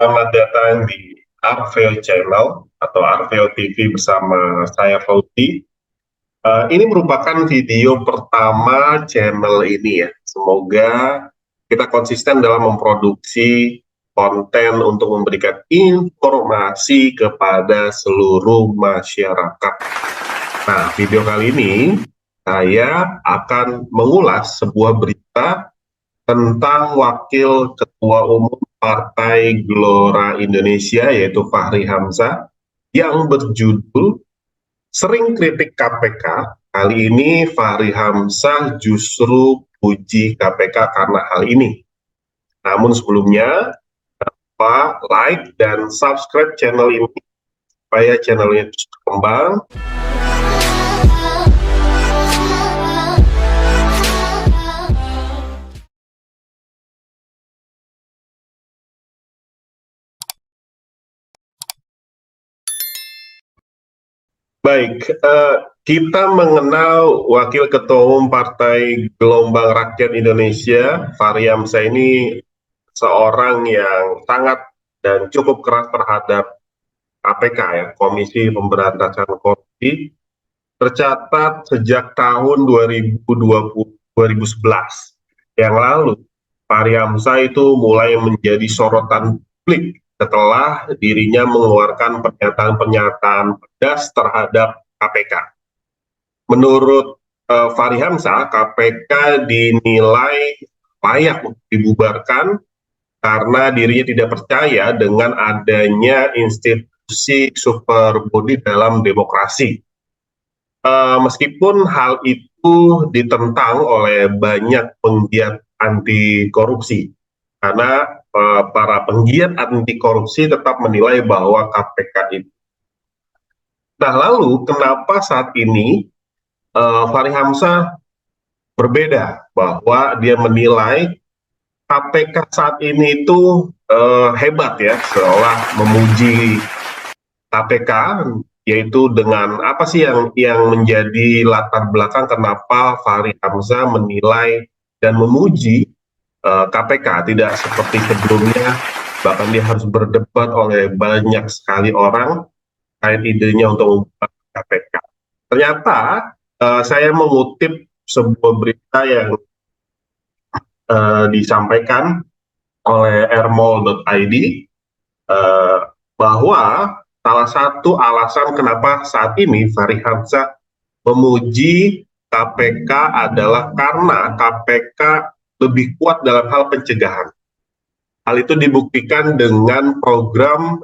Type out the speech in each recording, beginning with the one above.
Selamat datang di Arveo Channel atau Arveo TV bersama saya Fauzi. Ini merupakan video pertama channel ini ya. Semoga kita konsisten dalam memproduksi konten untuk memberikan informasi kepada seluruh masyarakat. Nah, video kali ini saya akan mengulas sebuah berita tentang Wakil Ketua Umum Partai Gelora Indonesia yaitu Fachri Hamzah yang berjudul Sering Kritik KPK. Kali ini Fachri Hamzah justru puji KPK karena hal ini. Namun sebelumnya, lupa like dan subscribe channel ini supaya channelnya terus berkembang. Baik, kita mengenal Wakil Ketua Umum Partai Gelombang Rakyat Indonesia, Fachri Hamzah ini seorang yang sangat dan cukup keras terhadap KPK ya, Komisi Pemberantasan Korupsi, tercatat sejak tahun 2011 yang lalu. Fachri Hamzah itu mulai menjadi sorotan publik setelah dirinya mengeluarkan pernyataan-pernyataan pedas terhadap KPK. Menurut Fachri Hamzah, KPK dinilai layak dibubarkan karena dirinya tidak percaya dengan adanya institusi super body dalam demokrasi. Meskipun hal itu ditentang oleh banyak penggiat anti korupsi, karena para penggiat anti korupsi tetap menilai bahwa KPK itu. Nah, lalu kenapa saat ini Fachri Hamzah berbeda, bahwa dia menilai KPK saat ini itu hebat ya, seolah memuji KPK, yaitu dengan apa sih yang menjadi latar belakang kenapa Fachri Hamzah menilai dan memuji KPK, tidak seperti sebelumnya, bahkan dia harus berdebat oleh banyak sekali orang terkait idenya untuk membuat KPK. Ternyata saya mengutip sebuah berita yang disampaikan oleh rmol.id bahwa salah satu alasan kenapa saat ini Fachri Hamzah memuji KPK adalah karena KPK lebih kuat dalam hal pencegahan. Hal itu dibuktikan dengan program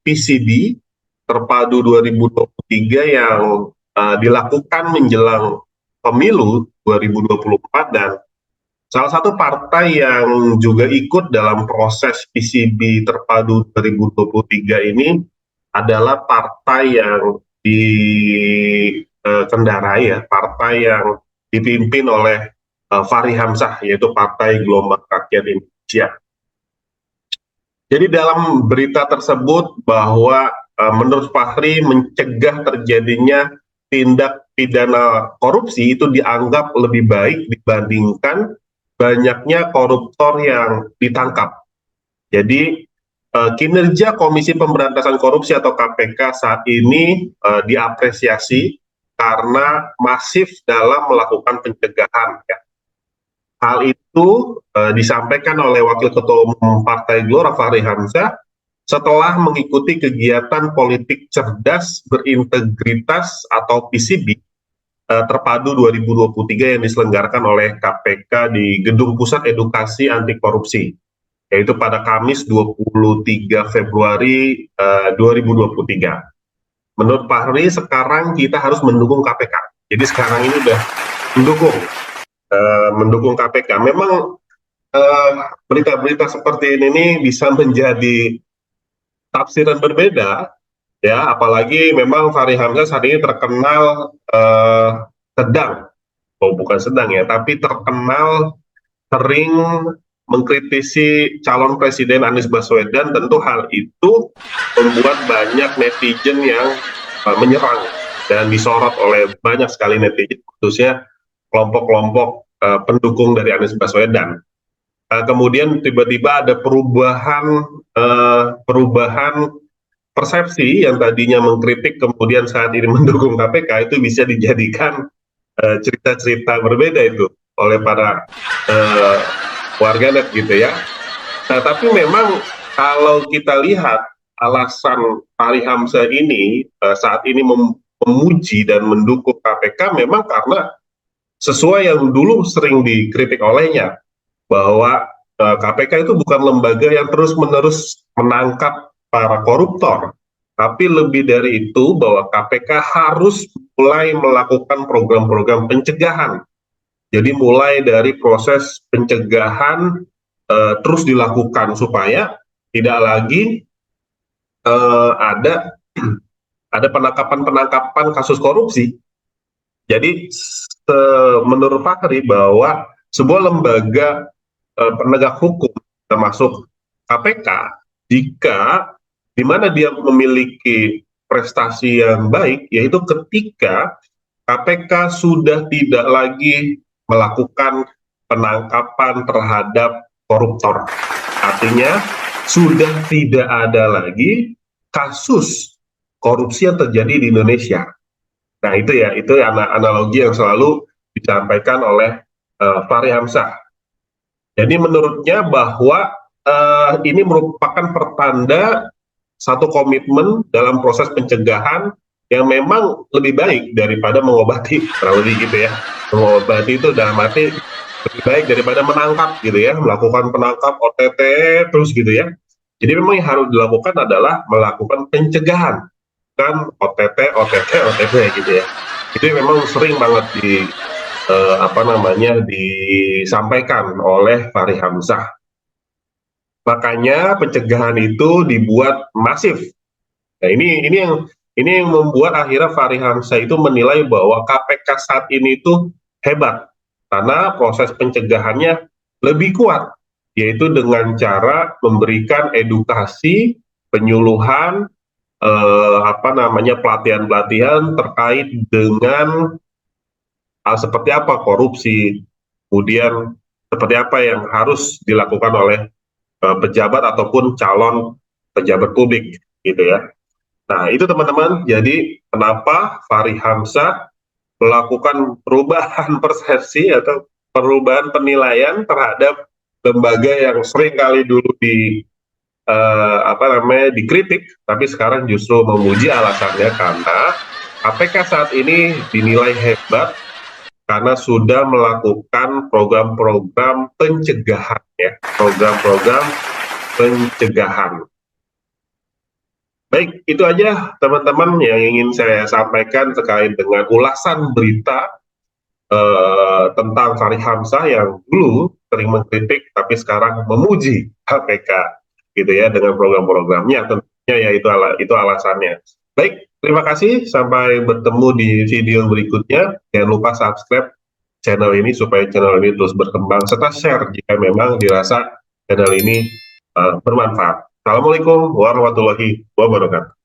PCD Terpadu 2023 yang dilakukan menjelang pemilu 2024, dan salah satu partai yang juga ikut dalam proses PCB Terpadu 2023 ini adalah partai yang dikendarai ya, partai yang dipimpin oleh Fachri Hamzah, yaitu Partai Gelombang Rakyat Indonesia. Jadi dalam berita tersebut bahwa menurut Fachri mencegah terjadinya tindak pidana korupsi itu dianggap lebih baik dibandingkan banyaknya koruptor yang ditangkap. Jadi kinerja Komisi Pemberantasan Korupsi atau KPK saat ini diapresiasi karena masif dalam melakukan pencegahan ya. Hal itu disampaikan oleh Wakil Ketua Umum Partai Gelora Fachri Hamzah setelah mengikuti kegiatan politik cerdas berintegritas atau PCB Terpadu 2023 yang diselenggarakan oleh KPK di Gedung Pusat Edukasi Anti Korupsi, yaitu pada Kamis 23 Februari 2023. Menurut Fachri, sekarang kita harus mendukung KPK. Jadi sekarang ini udah mendukung KPK. Memang berita-berita seperti ini bisa menjadi tafsiran berbeda, ya. Apalagi memang Fachri Hamzah saat ini terkenal tapi terkenal sering mengkritisi calon Presiden Anies Baswedan. Tentu hal itu membuat banyak netizen yang menyerang dan disorot oleh banyak sekali netizen, khususnya kelompok-kelompok pendukung dari Anies Baswedan. kemudian tiba-tiba ada perubahan persepsi yang tadinya mengkritik kemudian saat ini mendukung KPK, itu bisa dijadikan cerita-cerita berbeda itu oleh para uh, warganet gitu ya. Nah, tapi memang kalau kita lihat alasan Fahri Hamzah ini saat ini memuji dan mendukung KPK memang karena sesuai yang dulu sering dikritik olehnya, bahwa KPK itu bukan lembaga yang terus-menerus menangkap para koruptor, tapi lebih dari itu bahwa KPK harus mulai melakukan program-program pencegahan. Jadi mulai dari proses pencegahan terus dilakukan supaya tidak lagi ada ada penangkapan-penangkapan kasus korupsi. Jadi menurut Fahri bahwa sebuah lembaga penegak hukum termasuk KPK, jika di mana dia memiliki prestasi yang baik, yaitu ketika KPK sudah tidak lagi melakukan penangkapan terhadap koruptor. Artinya sudah tidak ada lagi kasus korupsi yang terjadi di Indonesia. Nah itu analogi yang selalu disampaikan oleh Fahri Hamzah. Jadi menurutnya bahwa ini merupakan pertanda satu komitmen dalam proses pencegahan yang memang lebih baik daripada mengobati, kurang lebih gitu ya. Mengobati itu dalam arti lebih baik daripada menangkap gitu ya, melakukan penangkap OTT terus gitu ya. Jadi memang yang harus dilakukan adalah melakukan pencegahan, kan OTT gitu ya. Jadi memang sering banget disampaikan oleh Fahri Hamzah. Makanya pencegahan itu dibuat masif. Nah, ini yang membuat akhirnya Fahri Hamzah itu menilai bahwa KPK saat ini itu hebat karena proses pencegahannya lebih kuat, yaitu dengan cara memberikan edukasi, penyuluhan, pelatihan-pelatihan terkait dengan hal seperti apa korupsi, kemudian seperti apa yang harus dilakukan oleh pejabat ataupun calon pejabat publik gitu ya. Nah itu teman-teman, jadi kenapa Fahri Hamzah melakukan perubahan persepsi atau perubahan penilaian terhadap lembaga yang sering kali dulu dikritik, tapi sekarang justru memuji. Alasannya karena KPK saat ini dinilai hebat karena sudah melakukan program-program pencegahan ya, program-program pencegahan. Baik, itu aja teman-teman yang ingin saya sampaikan terkait dengan ulasan berita tentang Fahri Hamzah yang dulu sering mengkritik tapi sekarang memuji KPK gitu ya dengan program-programnya. Tentunya ya itu alasannya. Baik, terima kasih, sampai bertemu di video berikutnya. Jangan lupa subscribe channel ini supaya channel ini terus berkembang, serta share jika memang dirasa channel ini bermanfaat. Assalamualaikum warahmatullahi wabarakatuh.